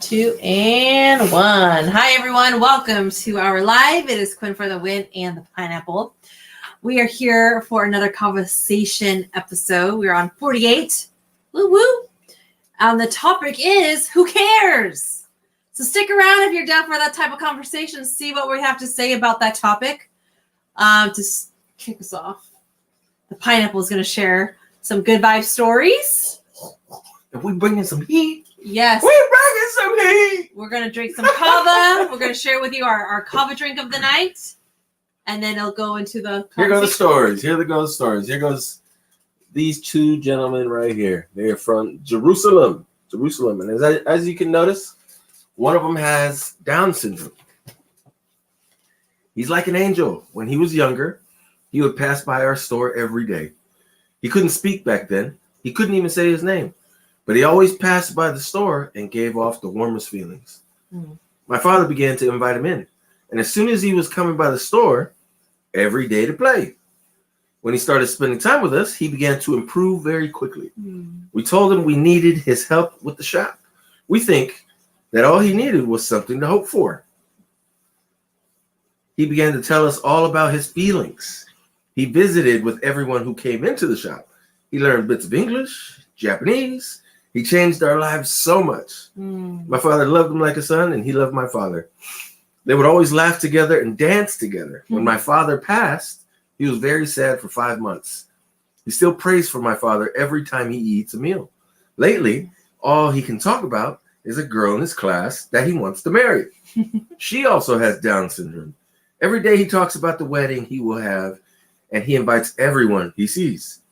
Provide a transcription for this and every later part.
2, and 1. Hi, everyone. Welcome to our live. It is Quinn for the win and the pineapple. We are here for another kava-sation episode. We're on 48. Woo woo. The topic is who cares? So stick around if you're down for that type of conversation. See what we have to say about that topic. To kick us off, the pineapple is going to share some good vibe stories. If we bring in some heat. Yes. We're bringing some heat. We're going to drink some kava. We're going to share with you our kava drink of the night. And then it'll go into the Here go the stories. Here go the stories. Here goes these two gentlemen right here. They're from Jerusalem. And as you can notice, one of them has Down syndrome. He's like an angel. When he was younger, he would pass by our store every day. He couldn't speak back then. He couldn't even say his name. But he always passed by the store and gave off the warmest feelings. My father began to invite him in. And as soon as he was coming by the store, every day to play. When he started spending time with us, he began to improve very quickly. We told him we needed his help with the shop. We think that all he needed was something to hope for. He began to tell us all about his feelings. He visited with everyone who came into the shop. He learned bits of English, Japanese. He changed our lives so much. My father loved him like a son, and he loved my father. They would always laugh together and dance together. When my father passed, he was very sad for 5 months. He still prays for my father every time he eats a meal. Lately, all he can talk about is a girl in his class that he wants to marry. She also has Down syndrome. Every day he talks about the wedding he will have, and he invites everyone he sees.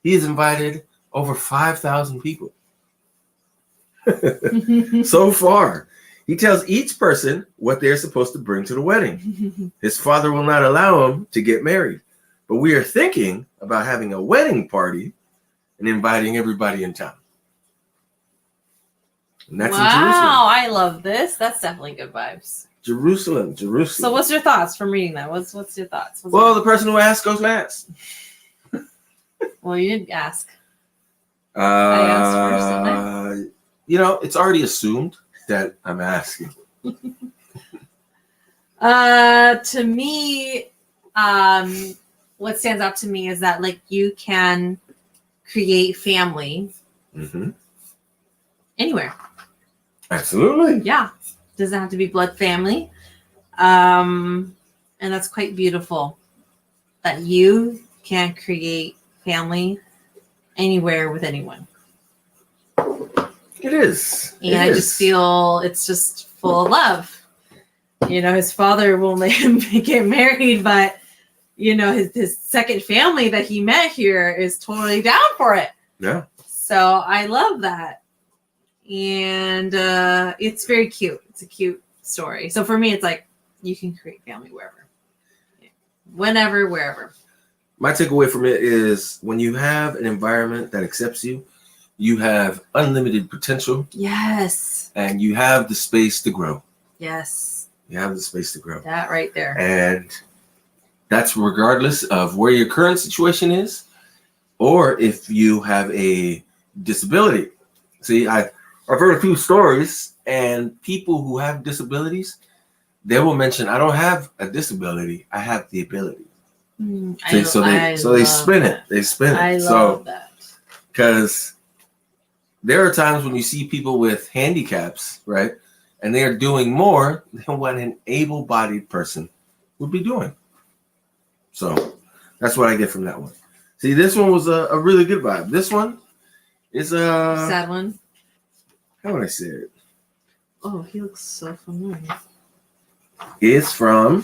He has invited over 5,000 people. So far, he tells each person what they're supposed to bring to the wedding. His father will not allow him to get married, but we are thinking about having a wedding party and inviting everybody in town. And that's in Jerusalem. Wow, I love this. That's definitely good vibes. Jerusalem. So what's your thoughts from reading that? What's your thoughts? The person who asked goes last. Well, you didn't ask. I asked first, it's already assumed that I'm asking. To me, what stands out to me is that you can create family anywhere. Absolutely. Yeah. Doesn't have to be blood family. And that's quite beautiful that you can create family anywhere with anyone. It is. And I just feel it's just full of love. His father won't let him get married, but his second family that he met here is totally down for it. Yeah. So I love that. And it's very cute. It's a cute story. So for me, it's like you can create family wherever. Whenever, wherever. My takeaway from it is when you have an environment that accepts you, you have unlimited potential. Yes. And you have the space to grow. Yes. You have the space to grow. That right there. And that's regardless of where your current situation is or if you have a disability. See, I've heard a few stories, and people who have disabilities, they will mention, I don't have a disability, I have the ability. They spin it. They spin it. I love that. Because there are times when you see people with handicaps, right? And they are doing more than what an able-bodied person would be doing. So that's what I get from that one. See, this one was a really good vibe. This one is a sad one. How would I say it? Oh, he looks so familiar. It's from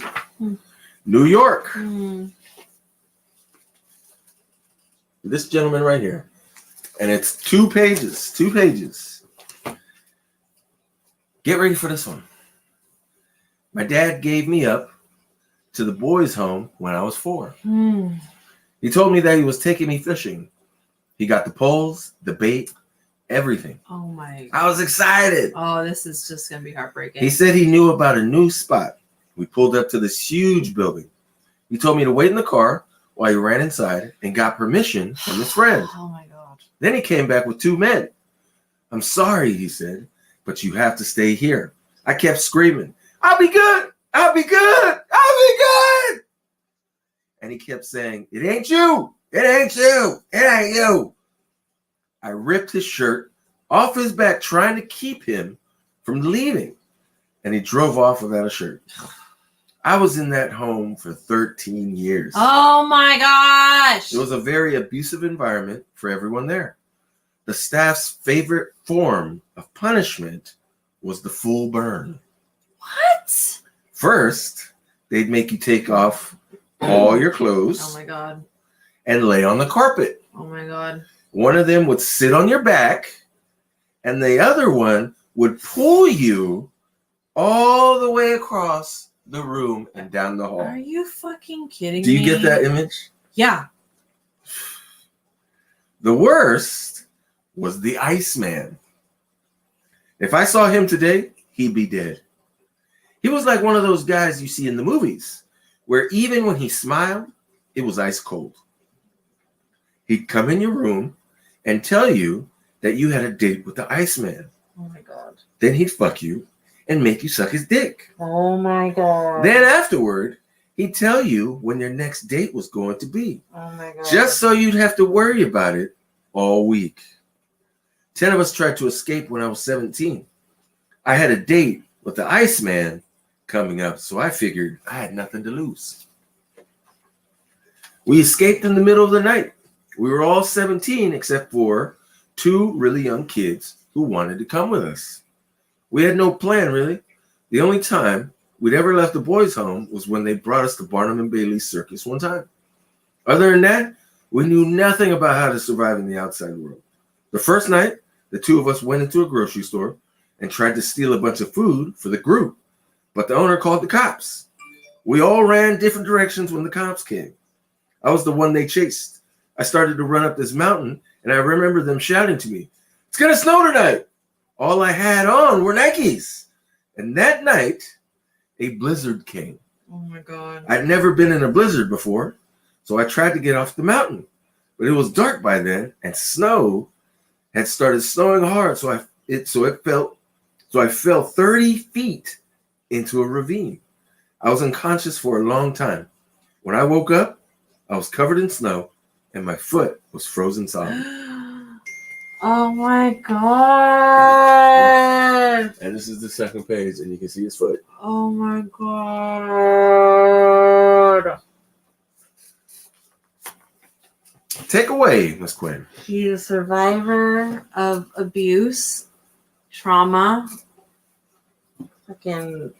New York. This gentleman right here. And it's 2 pages. 2 pages. Get ready for this one. My dad gave me up to the boys' home when I was 4. He told me that he was taking me fishing. He got the poles, the bait, everything. Oh my. I was excited. Oh, this is just going to be heartbreaking. He said he knew about a new spot. We pulled up to this huge building. He told me to wait in the car while he ran inside and got permission from his friend. Oh my God. Then he came back with 2 men. I'm sorry, he said, but you have to stay here. I kept screaming, I'll be good. I'll be good. I'll be good. And he kept saying, it ain't you. It ain't you. It ain't you. I ripped his shirt off his back, trying to keep him from leaving. And he drove off without a shirt. I was in that home for 13 years. Oh my gosh. It was a very abusive environment for everyone there. The staff's favorite form of punishment was the full burn. What? First, they'd make you take off all your clothes. Oh my God. And lay on the carpet. Oh my God. One of them would sit on your back, and the other one would pull you all the way across the room and down the hall. Are you fucking kidding me? Do you get that image? Yeah. The worst was the Iceman. If I saw him today, he'd be dead. He was like one of those guys you see in the movies, where even when he smiled, it was ice cold. He'd come in your room and tell you that you had a date with the Iceman. Oh my God. Then he'd fuck you and make you suck his dick. Oh my God. Then afterward, he'd tell you when your next date was going to be. Oh my God. Just so you'd have to worry about it all week. 10 of us tried to escape when I was 17. I had a date with the Iceman coming up, so I figured I had nothing to lose. We escaped in the middle of the night. We were all 17 except for 2 really young kids who wanted to come with us. We had no plan, really. The only time we'd ever left the boys' home was when they brought us to Barnum and Bailey's circus one time. Other than that, we knew nothing about how to survive in the outside world. The first night, the 2 of us went into a grocery store and tried to steal a bunch of food for the group, but the owner called the cops. We all ran different directions when the cops came. I was the one they chased. I started to run up this mountain, and I remember them shouting to me, "It's going to snow tonight." All I had on were Nikes. And that night, a blizzard came. Oh my God. I'd never been in a blizzard before, so I tried to get off the mountain. But it was dark by then, and snow had started snowing hard, so I fell 30 feet into a ravine. I was unconscious for a long time. When I woke up, I was covered in snow, and my foot was frozen solid. Oh my God. And this is the second page, and you can see his foot. Oh my God. Take away, Miss Quinn. He's a survivor of abuse, trauma. Fucking,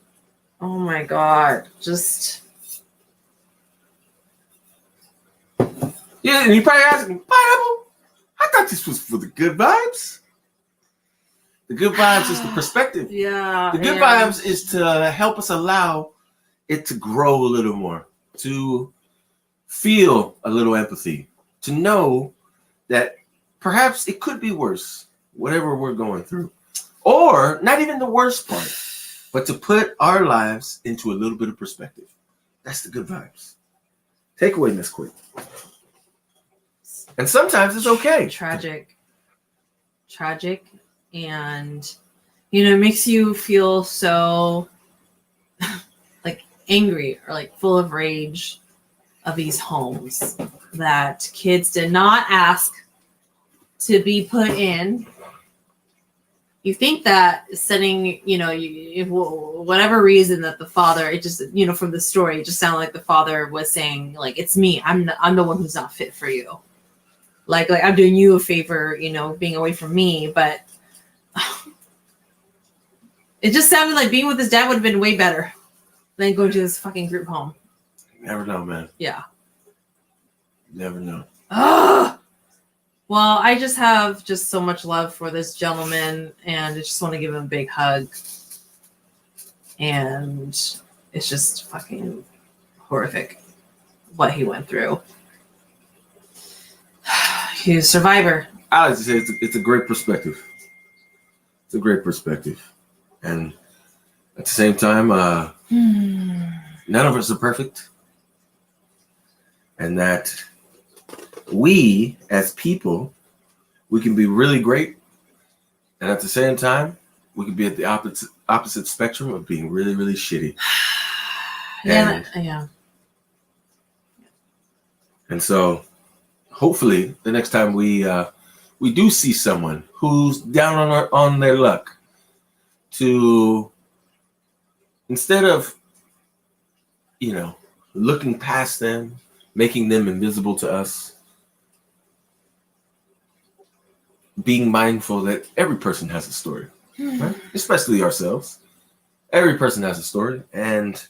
oh my God. Just. Yeah, and you probably asking, Pineapple, I thought this was for the good vibes. The good vibes is the perspective. Yeah. The good vibes is to help us allow it to grow a little more, to feel a little empathy, to know that perhaps it could be worse, whatever we're going through. Or not even the worst part, but to put our lives into a little bit of perspective. That's the good vibes. Take away, Miss Quick. And sometimes it's okay. Tragic. And, it makes you feel so like angry or like full of rage of these homes that kids did not ask to be put in. You think that setting, whatever reason that the father, it just, from the story, it just sounded like the father was saying, like, it's me. I'm the one who's not fit for you. Like I'm doing you a favor, being away from me. But it just sounded like being with his dad would have been way better than going to this fucking group home. Never know, man. Yeah. Never know. Ugh. Well, I just have so much love for this gentleman, and I just want to give him a big hug. And it's just fucking horrific what he went through. He's a survivor. I like to say it's a great perspective. It's a great perspective. And at the same time, none of us are perfect. And that we, as people, we can be really great. And at the same time, we could be at the opposite spectrum of being really, really shitty. Yeah. And so, hopefully, the next time we do see someone who's down on their luck, to instead of looking past them, making them invisible to us, being mindful that every person has a story, right? Especially ourselves. Every person has a story, and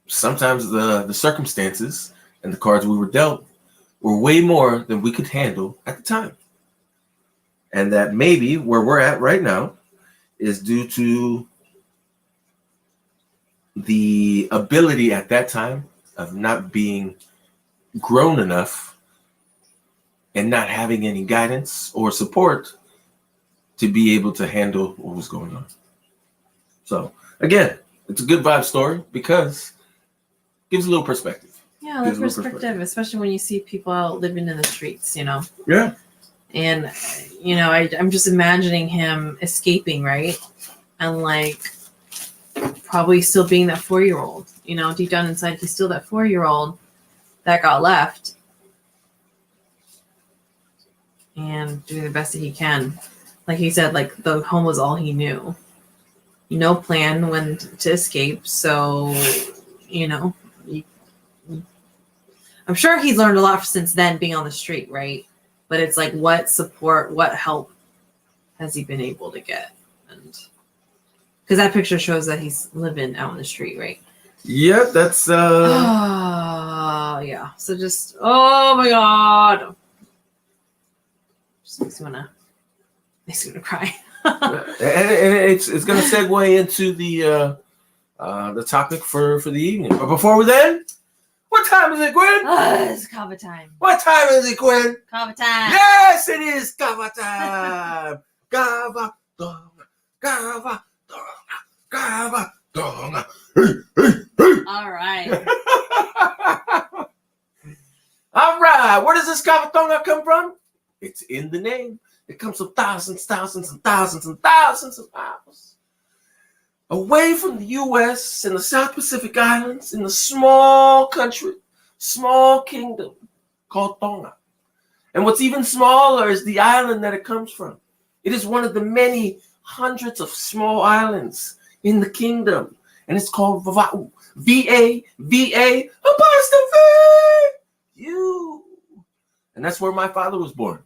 sometimes the circumstances and the cards we were dealt were way more than we could handle at the time. And that maybe where we're at right now is due to the ability at that time of not being grown enough and not having any guidance or support to be able to handle what was going on. So again, it's a good vibe story because it gives a little perspective. Yeah, the perspective, especially when you see people out living in the streets, Yeah. And, I'm just imagining him escaping, right? And probably still being that 4-year-old, deep down inside, he's still that 4-year-old that got left and doing the best that he can. Like he said, the home was all he knew. No plan when to escape. So, I'm sure he's learned a lot since then being on the street, right? But it's what support, what help has he been able to get? And because that picture shows that he's living out on the street, right? Yeah, that's yeah. So just, oh my God. Just makes me wanna cry. and it's gonna segue into the topic for the evening. But before we then, what time is it, Gwen? It's kava time. What time is it, Gwen? Kava time. Yes, it is kava time. Kava donga, kava donga, kava donga. All right. All right. Where does this kava donga come from? It's in the name. It comes from thousands and thousands and thousands of miles away from the U.S. and the South Pacific Islands in the small country, small kingdom called Tonga. And what's even smaller is the island that it comes from. It is one of the many hundreds of small islands in the kingdom. And it's called Vava'u. V-A-V-A apostrophe U. And that's where my father was born.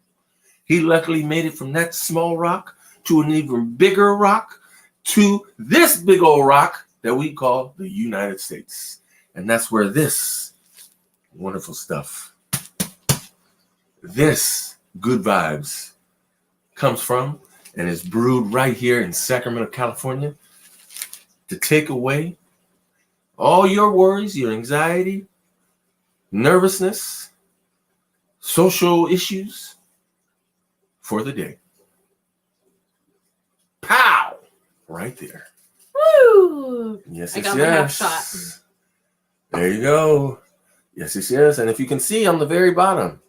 He luckily made it from that small rock to an even bigger rock to this big old rock that we call the United States. And that's where this wonderful stuff, this good vibes comes from and is brewed right here in Sacramento, California to take away all your worries, your anxiety, nervousness, social issues for the day. Pow! Right there. Woo! Yes, I got my half shot. There you go. Yes. And if you can see on the very bottom,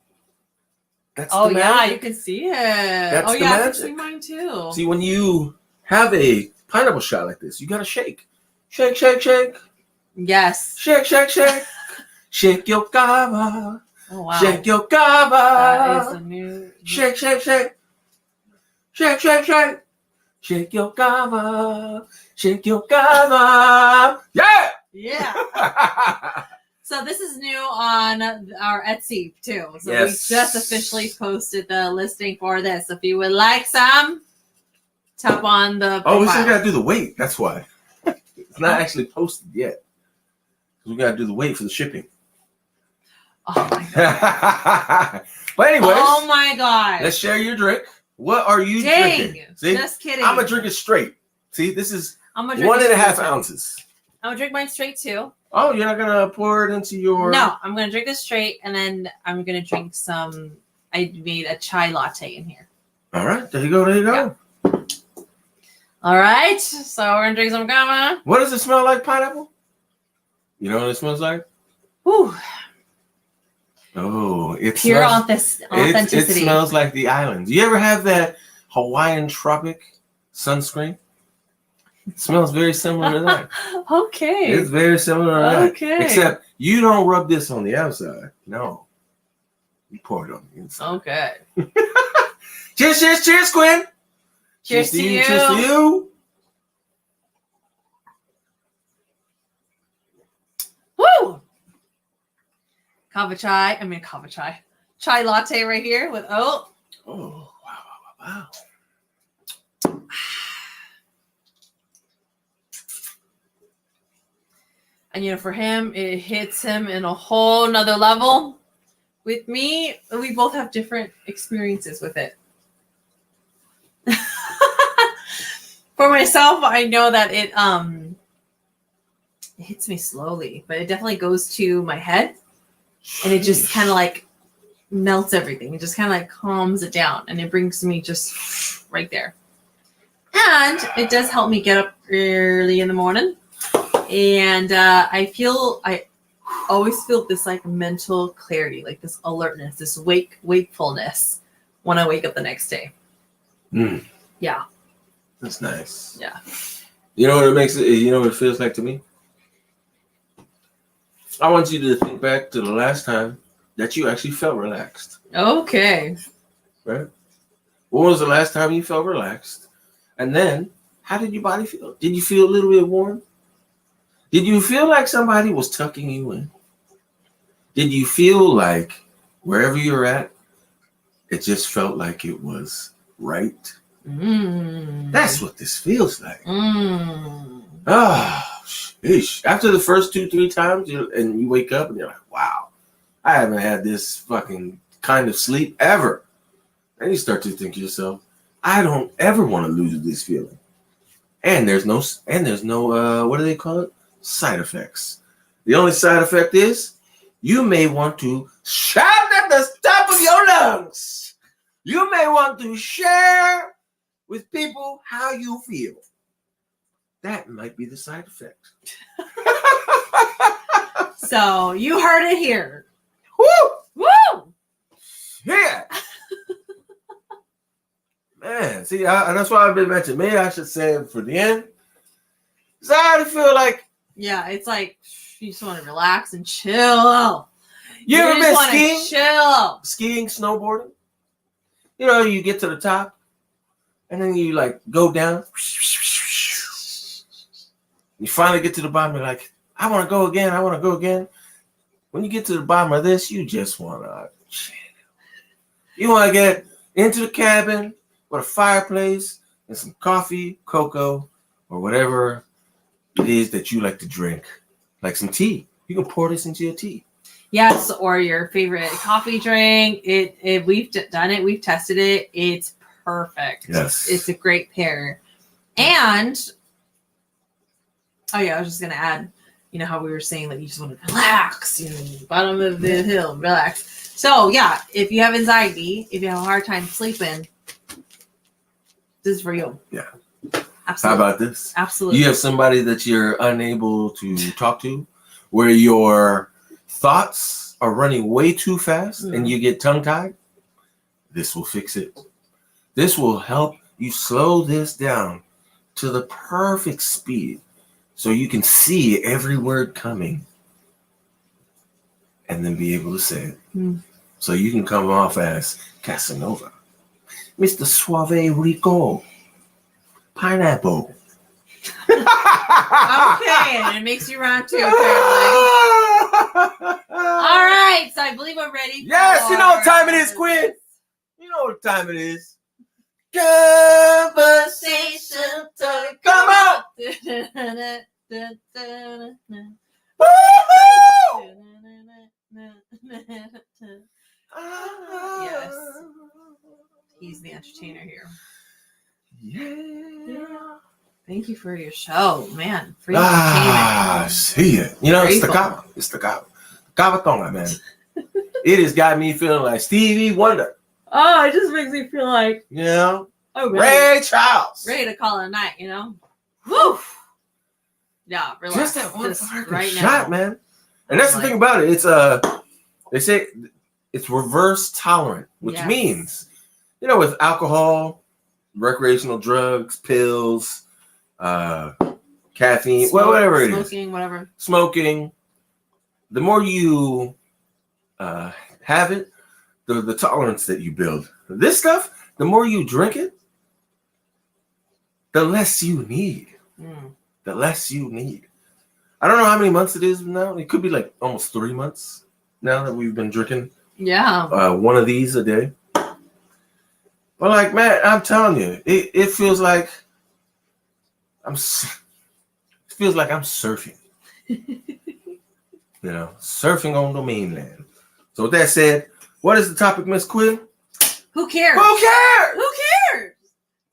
that's the magic. You can see it. That's the magic. I can see mine too. See, when you have a pineapple shot like this, you gotta shake. Shake, shake, shake. Yes. Shake, shake, shake. Shake your kava. Oh, wow. Shake your kava. That is a new... Shake, shake, shake. Shake, shake, shake. Shake your kava. Shake your kava. Yeah! Yeah. So this is new on our Etsy too. So yes. We just officially posted the listing for this. If you would like some, tap on the profile. Oh, we still gotta do the weight. That's why. It's not actually posted yet. We gotta do the weight for the shipping. Oh my god. But anyways. Oh my god. Let's share your drink. What are you drinking? See? Just kidding. I'm gonna drink it straight. See, this is I'm gonna drink 1.5 straight ounces. I'm gonna drink mine straight too. Oh, you're not gonna pour it into your... No, I'm gonna drink this straight, and then I'm gonna drink some... I made a chai latte in here. All right, there you go, Yeah. All right, so we're gonna drink some kava. What does it smell like, pineapple? You know what it smells like? Whew. Oh, it's pure authenticity. It smells like the islands. You ever have that Hawaiian Tropic sunscreen. It smells very similar to that. Okay. It's very similar to that. Okay. Except you don't rub this on the outside. No. You pour it on the inside. Okay. Cheers, cheers, cheers, Quinn. Cheers to you. Cheers to you. Woo! Chai latte right here with oat. Oh, wow. And for him, it hits him in a whole nother level. With me, we both have different experiences with it. For myself, I know that it hits me slowly, but it definitely goes to my head, and it just kind of like melts everything. It just kind of like calms it down, and it brings me just right there. And it does help me get up early in the morning, and I always feel this like mental clarity, like this alertness, this wakefulness when I wake up the next day. Yeah. That's nice. Yeah. You know what it makes it, you know what it feels like to me? I want you to think back to the last time that you actually felt relaxed. Okay. Right? When was the last time you felt relaxed? And then, how did your body feel? Did you feel a little bit warm? Did you feel like somebody was tucking you in? Did you feel like wherever you're at, it just felt like it was right? That's what this feels like. Sheesh. After the first 2-3 times, and you wake up and you're like, wow, I haven't had this fucking kind of sleep ever. And you start to think to yourself, I don't ever want to lose this feeling. And there's no what do they call it? Side effects. The only side effect is you may want to shout at the top of your lungs. You may want to share with people how you feel. That might be the side effect. So you heard it here. Woo! Woo! Yeah. Man, see, and that's why I've been mentioning. Maybe I should say it for the end. Because I already feel like. Yeah, it's like you just want to relax and chill. You ever been skiing? Chill. Skiing, snowboarding? You know, you get to the top, and then you like go down. You finally get to the bottom. You're like, I want to go again. I want to go again. When you get to the bottom of this, you just want to chill. You want to get into the cabin with a fireplace and some coffee, cocoa, or whatever it is that you like to drink, like some tea. You can pour this into your tea. Yes, or your favorite coffee drink. We've done it. We've tested it. It's perfect. Yes. It's a great pair. And, I was just going to add, how we were saying that you just want to relax, bottom of the hill, relax. So, yeah, if you have anxiety, if you have a hard time sleeping, this is for you. Yeah. Absolutely. How about this? Absolutely. You have somebody that you're unable to talk to, where your thoughts are running way too fast and you get tongue-tied. This will fix it. This will help you slow this down to the perfect speed so you can see every word coming and then be able to say it. So you can come off as Casanova, Mr. Suave Rico, Pineapple. Okay, and it makes you rhyme too, apparently. All right, so I believe we're ready. Yes, you know what time it is, Quinn. You know what time it is. Conversation time. Come on. Yes. He's the entertainer here. Yeah. Thank you for your show, man. Free entertainment. See it. It's the Grateful. kava. It's the kava. Kava-tonga, man. It has got me feeling like Stevie Wonder. Oh, it just makes me feel like, Ray Charles. ready to call it a night, Woo! Yeah, relax. Just that one Just fucking right shot, now. man. And that's the thing about it. It's they say it's reverse tolerant, which means, with alcohol, recreational drugs, pills, caffeine, whatever it is. Smoking, whatever. Smoking. The more you have it, the tolerance that you build. This stuff, the more you drink it, the less you need. The less you need. I don't know how many months it is now. It could be like almost 3 months now that we've been drinking. Yeah. One of these a day. But like, man, I'm telling you, it feels like I'm surfing. Surfing on the mainland. So with that said, what is the topic, Miss Quinn? Who cares? Who cares? Who cares?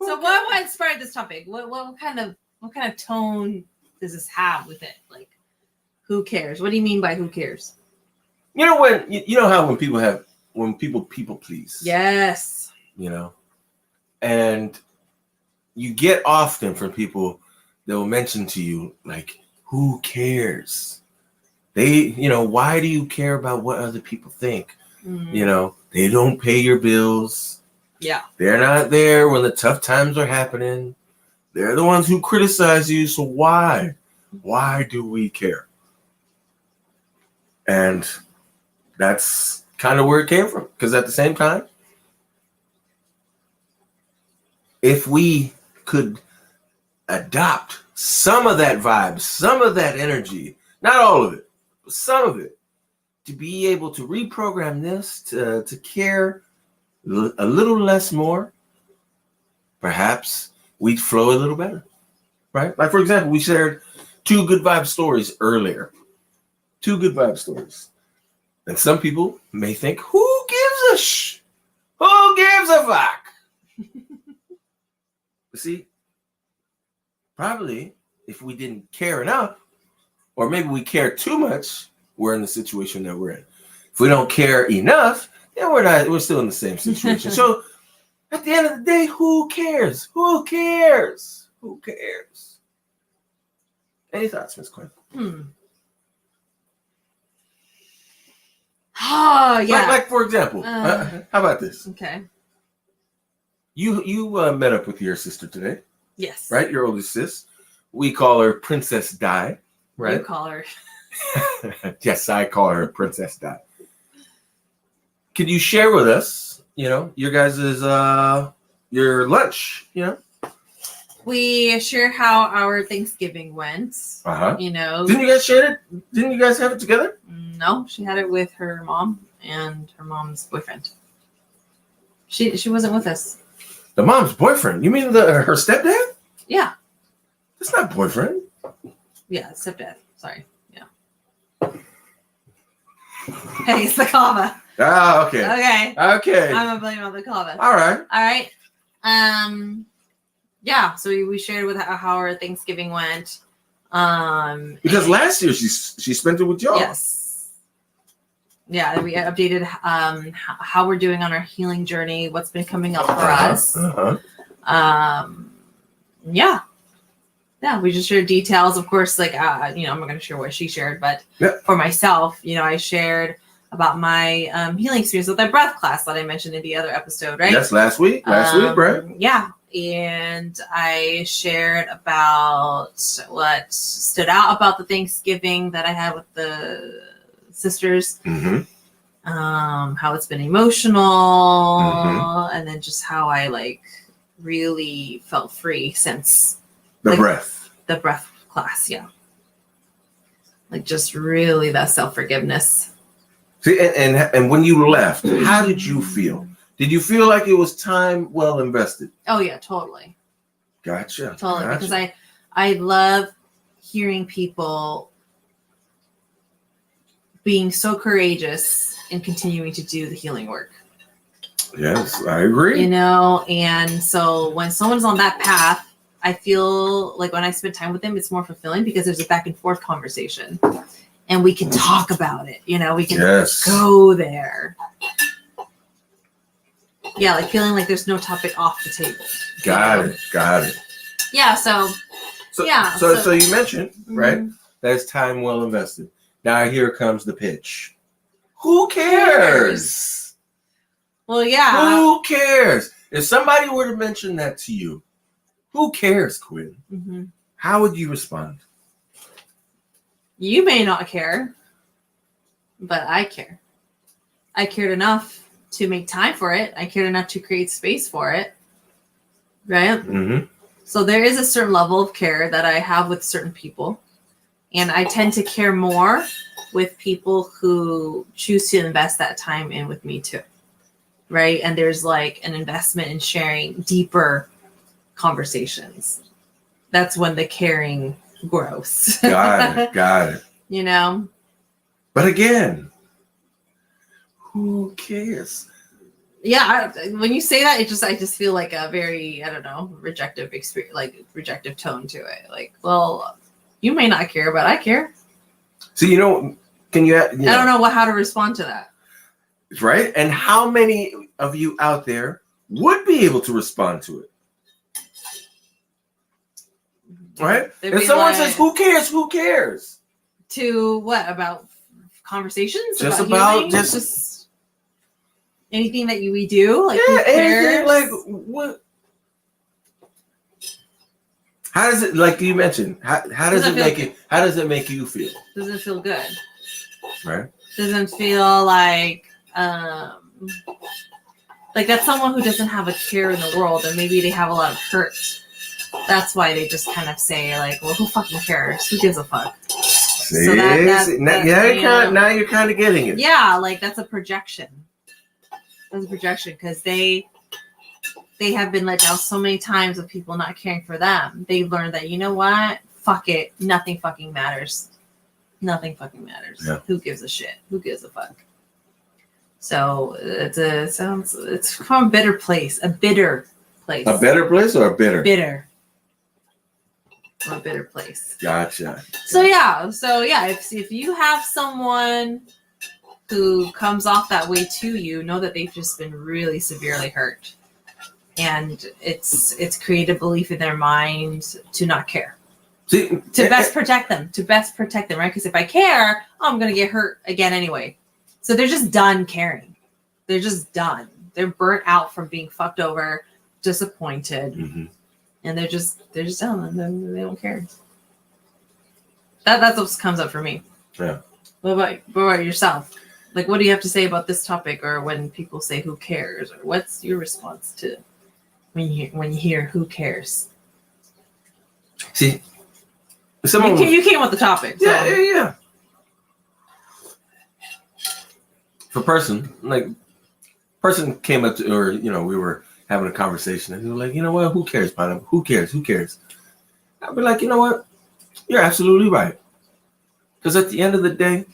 So what inspired this topic? What kind of tone does this have with it? Like, who cares? What do you mean by who cares? You know when you know how when people please. Yes. And you get often from people that will mention to you like, who cares? Why do you care about what other people think? They don't pay your bills. Yeah. They're not there when the tough times are happening. They're the ones who criticize you. So why? Why do we care? And that's kind of where it came from. Because at the same time, if we could adopt some of that vibe, some of that energy, not all of it, but some of it, to be able to reprogram this to care a little less more, perhaps we'd flow a little better, right? Like, for example, we shared 2 good vibe stories earlier. 2 good vibe stories. And some people may think, who gives a fuck? See, probably if we didn't care enough, or maybe we care too much, we're in the situation that we're in. If we don't care enough, then we're still in the same situation. So at the end of the day, who cares? Who cares? Who cares? Any thoughts, Ms. Quinn? Oh, yeah. Like for example, how about this? Okay. You met up with your sister today. Yes. Right? Your oldest sis. We call her Princess Di. Right? You call her. Yes, I call her Princess Di. Can you share with us, your guys' your lunch, We share how our Thanksgiving went. Didn't you guys share it? Didn't you guys have it together? No, she had it with her mom and her mom's boyfriend. She wasn't with us. The mom's boyfriend? You mean her stepdad? Yeah. That's not boyfriend. Yeah, stepdad. Sorry. Yeah. Hey, it's the kava. Ah, okay. Okay. I'm gonna blame it on the kava. All right. Yeah. So we shared with how our Thanksgiving went. Because last year she spent it with y'all. Yes. Yeah, we updated how we're doing on our healing journey, what's been coming up for us. Yeah, we just shared details. Of course, like, I'm not going to share what she shared, but for myself, I shared about my healing experience with that breath class that I mentioned in the other episode, right? Yes, last week, right? Yeah, and I shared about what stood out about the Thanksgiving that I had with the sisters, how it's been emotional, and then just how I really felt free since the breath class. Yeah, just really that self-forgiveness. See, and when you left, how did you feel? Did you feel like it was time well invested? Oh yeah, totally. Gotcha. Because I love hearing people being so courageous and continuing to do the healing work. Yes, I agree. And so when someone's on that path, I feel like when I spend time with them, it's more fulfilling because there's a back and forth conversation and we can talk about it. We can go there. Yeah, feeling like there's no topic off the table. Got it. Yeah, so you mentioned, right, that's time well invested. Now here comes the pitch. Who cares? Well, yeah. Who cares? If somebody were to mention that to you, who cares, Quinn? Mm-hmm. How would you respond? You may not care, but I care. I cared enough to make time for it. I cared enough to create space for it. Right? Mm-hmm. So there is a certain level of care that I have with certain people. And I tend to care more with people who choose to invest that time in with me too. Right? And there's like an investment in sharing deeper conversations. That's when the caring grows. Got it. You know? But again, who cares? Yeah, when you say that, I just feel like a very, I don't know, rejective experience, like rejective tone to it. Like, well, you may not care, but I care. So, can you? I don't know how to respond to that. Right? And how many of you out there would be able to respond to it? Right? If someone says, who cares? Who cares? To what? About conversations? Just about just anything that we do? Like, yeah, who cares? anything. Like, what? How does it, like you mentioned, how does it make it? How does it make you feel? Doesn't feel good. Right? Doesn't feel like that's someone who doesn't have a care in the world, and maybe they have a lot of hurt. That's why they just kind of say like, "Well, who fucking cares? Who gives a fuck?" See, so now you're kind of getting it. Yeah, like that's a projection. That's a projection because they have been let down so many times with people not caring for them. They learned that, you know what? Fuck it. Nothing fucking matters. Nothing fucking matters. Yeah. Who gives a shit? Who gives a fuck? So it's from a bitter place. A bitter place. A better place or a bitter? Bitter. From a bitter place. Gotcha. So yeah. If you have someone who comes off that way to you, know that they've just been really severely hurt. And it's created a belief in their mind to not care. To best protect them, right? Because if I care, I'm going to get hurt again anyway. So they're just done caring. They're just done. They're burnt out from being fucked over, disappointed. Mm-hmm. And they're just done. They don't care. That's what comes up for me. Yeah. What about yourself? Like, what do you have to say about this topic, or when people say "who cares," or what's your response to when you hear "who cares"? See, you came with the topic. So. Yeah. If a person came up to, or we were having a conversation, and they were like, you know what, who cares, Pineapple? Who cares? I'd be like, you know what, you're absolutely right. Because at the end of the day,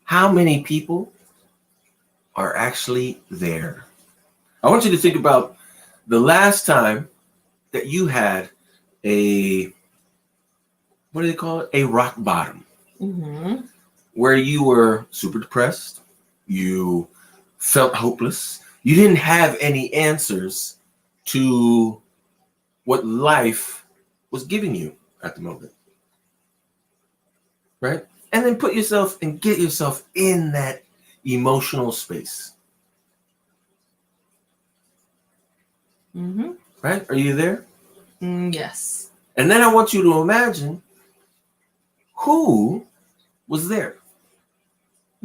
how many people are actually there? I want you to think about the last time that you had a rock bottom. Mm-hmm. Where you were super depressed, you felt hopeless, you didn't have any answers to what life was giving you at the moment. Right? And then get yourself in that emotional space. Mm-hmm. Right? Are you there? Yes. And then I want you to imagine who was there.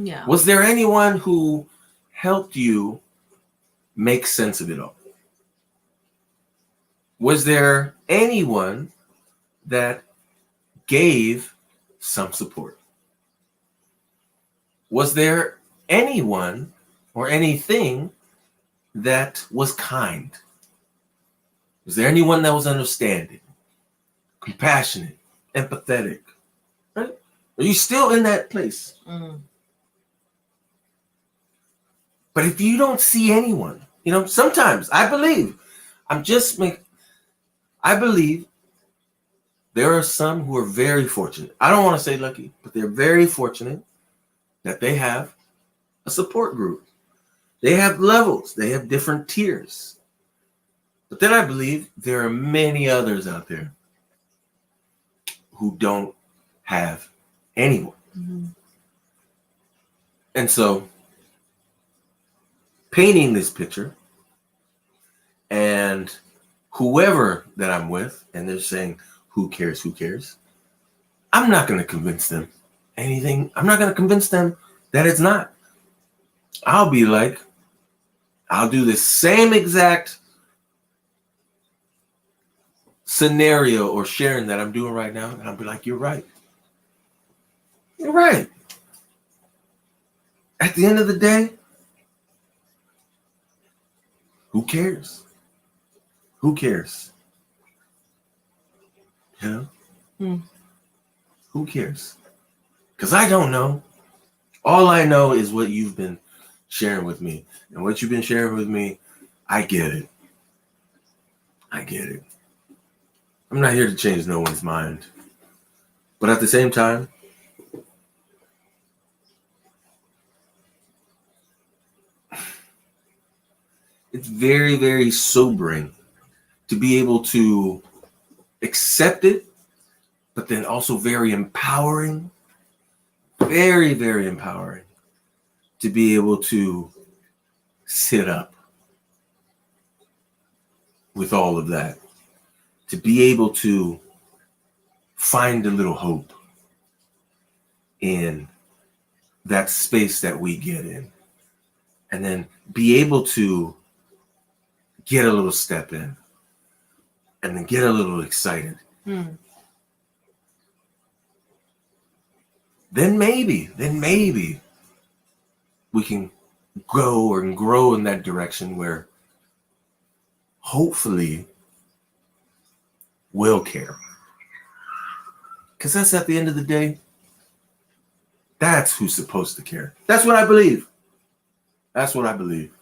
Yeah. Was there anyone who helped you make sense of it all? Was there anyone that gave some support? Was there anyone or anything that was kind? Was there anyone that was understanding, compassionate, empathetic? Right? Are you still in that place? Mm. But if you don't see anyone, sometimes I believe there are some who are very fortunate. I don't want to say lucky, but they're very fortunate that they have a support group. They have levels. They have different tiers. But then I believe there are many others out there who don't have anyone. Mm-hmm. And so painting this picture, and whoever that I'm with, and they're saying, who cares, who cares? I'm not going to convince them anything. I'm not going to convince them that it's not. I'll be like, I'll do the same exact scenario or sharing that I'm doing right now, and I'll be like, you're right. You're right. At the end of the day, who cares? Who cares? You know? Who cares? Because I don't know. All I know is what you've been sharing with me. And what you've been sharing with me, I get it. I get it. I'm not here to change no one's mind. But at the same time, it's very, very sobering to be able to accept it, but then also very empowering, very, very empowering to be able to sit up with all of that, to be able to find a little hope in that space that we get in, and then be able to get a little step in and then get a little excited. Then maybe we can go and grow in that direction where hopefully we'll care. Because that's at the end of the day, that's who's supposed to care. That's what I believe. That's what I believe.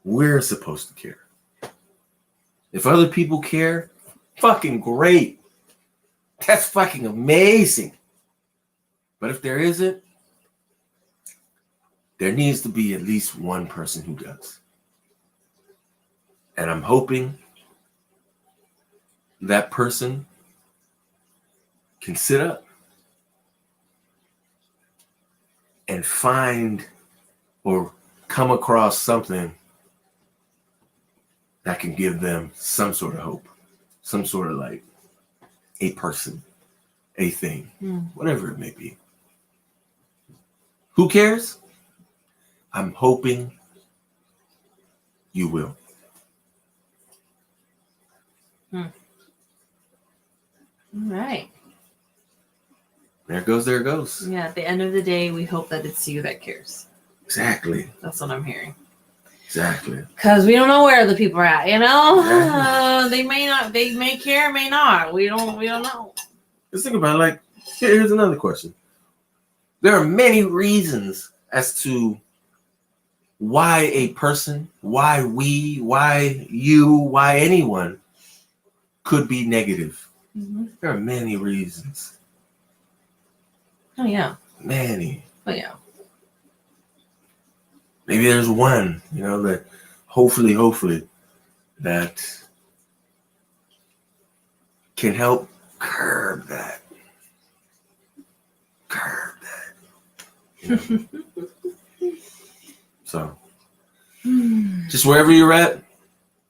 We're supposed to care. If other people care, fucking great. That's fucking amazing. But if there isn't, there needs to be at least one person who does. And I'm hoping that person can sit up and find or come across something that can give them some sort of hope, some sort of light, a person, a thing, whatever it may be. Who cares? I'm hoping you will. All right. There it goes. Yeah, at the end of the day, we hope that it's you that cares. Exactly. That's what I'm hearing. Exactly. Because we don't know where the people are at, you know? Exactly. They may care, may not. We don't know. Let's think about it. Like, here's another question. There are many reasons as to why a person, why we, why you, why anyone could be negative. There are many reasons. Oh, yeah. Many. Oh, yeah. Maybe there's one, that hopefully that can help curb that. So, just wherever you're at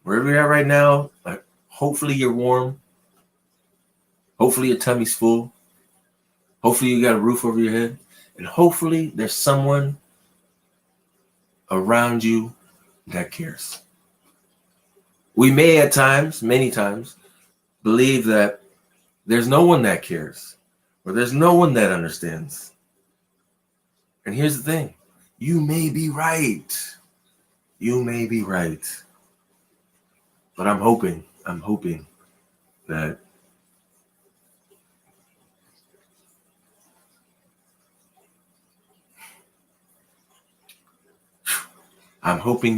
right now, like, hopefully you're warm. Hopefully your tummy's full. Hopefully you got a roof over your head. And hopefully there's someone around you that cares. We may at times, many times, believe that there's no one that cares or there's no one that understands. And here's the thing. You may be right. But I'm hoping that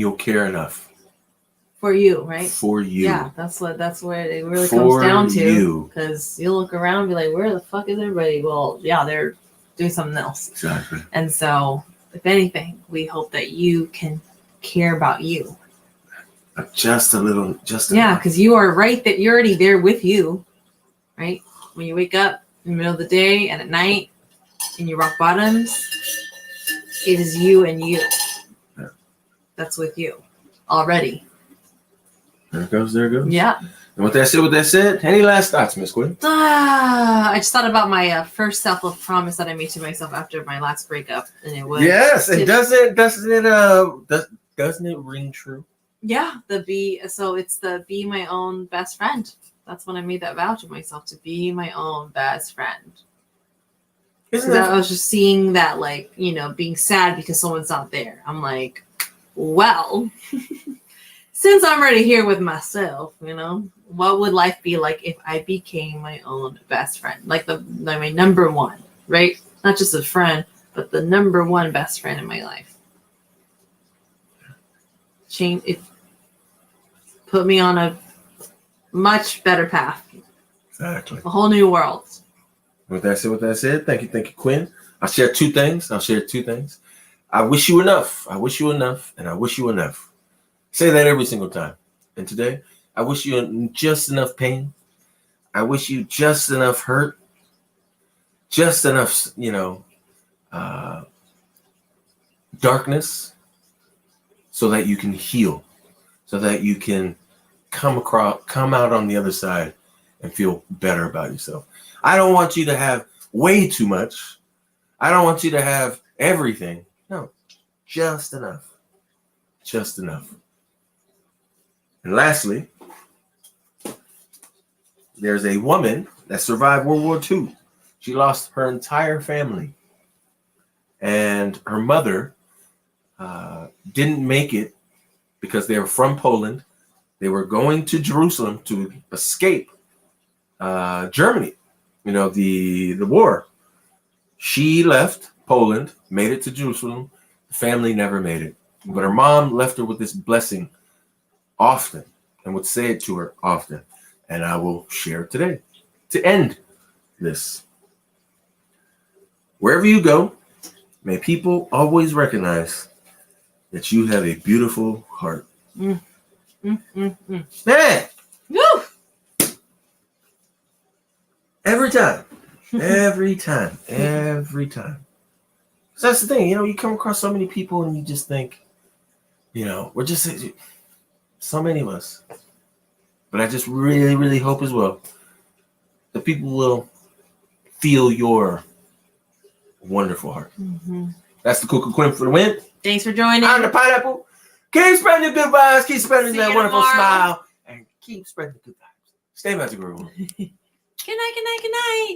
you'll care enough. For you, right? For you. Yeah, that's what it really comes down to. Because you look around and be like, where the fuck is everybody? Well, yeah, they're doing something else. Exactly. And so, if anything, we hope that you can care about you. Just a little. Yeah, because you are right that you're already there with you, right? When you wake up in the middle of the day and at night in your rock bottoms, it is you and you. Yeah. that's with you already. There it goes. There it goes. Yeah. And with that said, any last thoughts, Miss Quinn? I just thought about my first self-love promise that I made to myself after my last breakup, and it was doesn't it ring true? Yeah, it's the be my own best friend. That's when I made that vow to myself, to be my own best friend. Isn't that? I was just seeing that, like, being sad because someone's not there. I'm like, well, since I'm already here with myself, what would life be like if I became my own best friend? Like my number one, right? Not just a friend, but the number one best friend in my life. It put me on a much better path. Exactly. A whole new world. With that said, thank you, Quinn. I'll share two things. I wish you enough. I wish you enough, and I wish you enough. Say that every single time. And today, I wish you just enough pain. I wish you just enough hurt. Just enough, darkness, so that you can heal, so that you can come out on the other side and feel better about yourself. I don't want you to have way too much. I don't want you to have everything. No, just enough. Just enough. And lastly, there's a woman that survived World War II. She lost her entire family. And her mother didn't make it because they were from Poland. They were going to Jerusalem to escape Germany, the war. She left Poland, made it to Jerusalem. The family never made it. But her mom left her with this blessing often and would say it to her often. And I will share it today to end this. Wherever you go, may people always recognize that you have a beautiful heart. Man! Woo! Every time. So that's the thing, you come across so many people and you just think, we're just so many of us. But I just really, really hope as well that people will feel your wonderful heart. Mm-hmm. That's the Cuckoo Quinn for the win. Thanks for joining. I'm the pineapple. Keep spreading your good vibes. Keep spreading that wonderful smile. And keep spreading the good vibes. Stay magical, everyone. Good night.